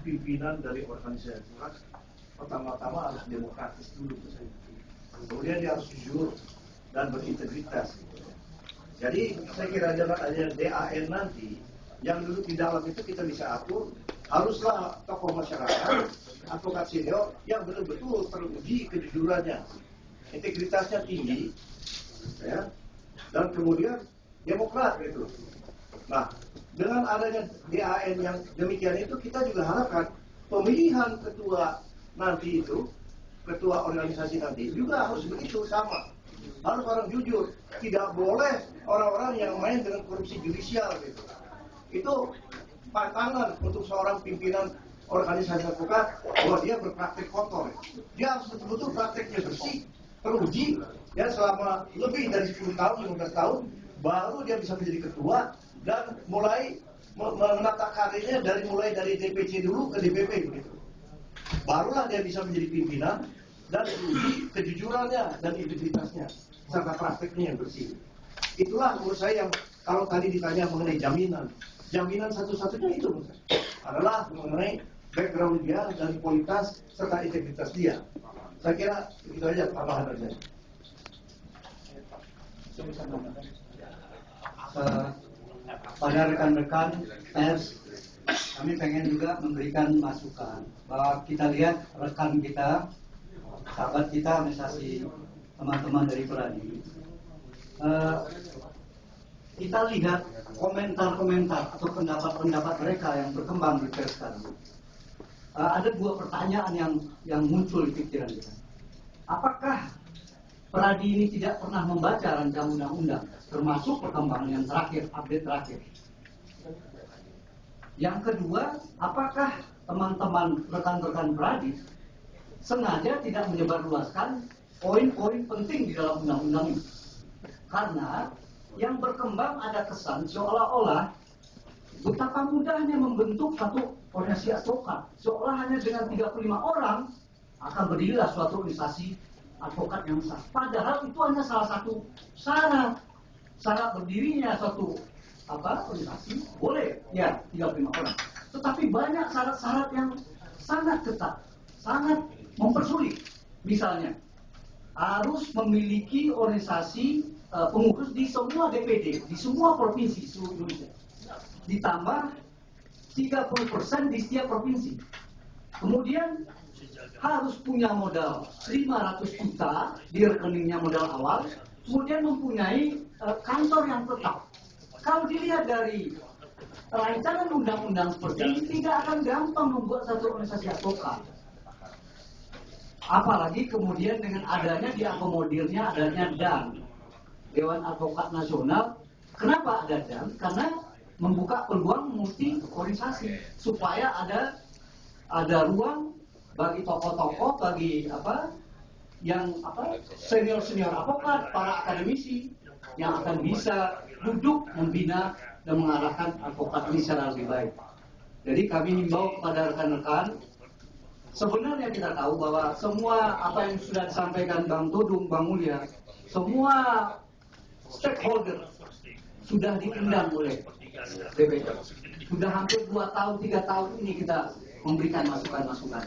pimpinan dari organisasi pertama-tama harus demokratis dulu, kemudian dia harus jujur dan berintegritas. Jadi saya kira jangan ada DAN nanti yang duduk di dalam itu kita bisa atur, haruslah tokoh masyarakat, advokat senior yang betul-betul teruji kejujurannya, integritasnya tinggi, ya, dan kemudian demokrat gitu. Nah, dengan adanya DAN yang demikian itu, kita juga harapkan pemilihan ketua nanti itu, ketua organisasi nanti juga harus begitu sama, harus orang jujur, tidak boleh orang-orang yang main dengan korupsi judicial gitu. Itu pantangan untuk seorang pimpinan organisasi advokat bahwa dia berpraktik kotor. Dia harus betul-betul prakteknya bersih, teruji, ya, selama lebih dari 10 tahun, 15 tahun, baru dia bisa menjadi ketua dan mulai menata karirnya mulai dari DPC dulu ke DPP begitu. Barulah dia bisa menjadi pimpinan dan diuji kejujurannya dan integritasnya serta prakteknya yang bersih. Itulah menurut saya yang kalau tadi ditanya mengenai jaminan satu-satunya itu adalah mengenai background dia dan kualitas serta integritas dia. Saya kira itu aja tambahan saja. Pada rekan-rekan pers, kami pengen juga memberikan masukan bahwa kita lihat rekan kita, sahabat kita, organisasi teman-teman dari Peradi, kita lihat komentar-komentar atau pendapat-pendapat mereka yang berkembang di pers sekarang. Ada dua pertanyaan yang muncul di pikiran kita. Apakah Peradi ini tidak pernah membaca rancangan undang-undang, termasuk perkembangan yang terakhir, update terakhir? Yang kedua, apakah teman-teman rekan-rekan Peradi sengaja tidak menyebarluaskan poin-poin penting di dalam undang-undang ini? Karena yang berkembang ada kesan seolah-olah betapa mudahnya membentuk satu organisasi advokat, seolah hanya dengan 35 orang akan berdirilah suatu organisasi advokat yang sah. Padahal itu hanya salah satu syarat berdirinya suatu organisasi. Boleh ya 35 orang, tetapi banyak syarat-syarat yang sangat ketat, sangat mempersulit. Misalnya harus memiliki organisasi pengurus di semua DPD, di semua provinsi seluruh Indonesia, ditambah 30% di setiap provinsi. Kemudian harus punya modal 500 juta di rekeningnya modal awal, kemudian mempunyai kantor yang tetap. Kalau dilihat dari rancangan undang-undang seperti ini, tidak akan gampang membuat satu organisasi advokat. Apalagi kemudian dengan adanya diakomodirnya adanya DAN, Dewan Advokat Nasional. Kenapa ada DAN? Karena membuka peluang multi organisasi supaya ada ruang bagi tokoh-tokoh, bagi senior-senior advokat, para akademisi yang akan bisa duduk membina dan mengarahkan advokat ini secara lebih baik. Jadi kami himbau kepada rekan-rekan, sebenarnya kita tahu bahwa semua apa yang sudah disampaikan Bang Todung, Bang Mulya, semua stakeholder sudah diundang oleh DPD. Sudah hampir 2 tahun, 3 tahun ini kita memberikan masukan-masukan.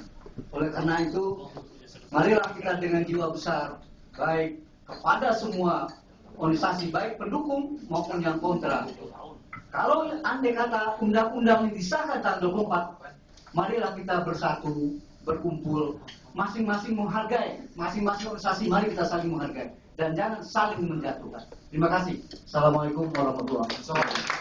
Oleh karena itu, marilah kita dengan jiwa besar, baik kepada semua organisasi, baik pendukung maupun yang kontra. Kalau andai kata undang-undang ini disahkan tanggal 24, marilah kita bersatu, berkumpul, masing-masing menghargai, masing-masing organisasi, mari kita saling menghargai dan jangan saling menjatuhkan. Terima kasih. Assalamualaikum warahmatullahi wabarakatuh.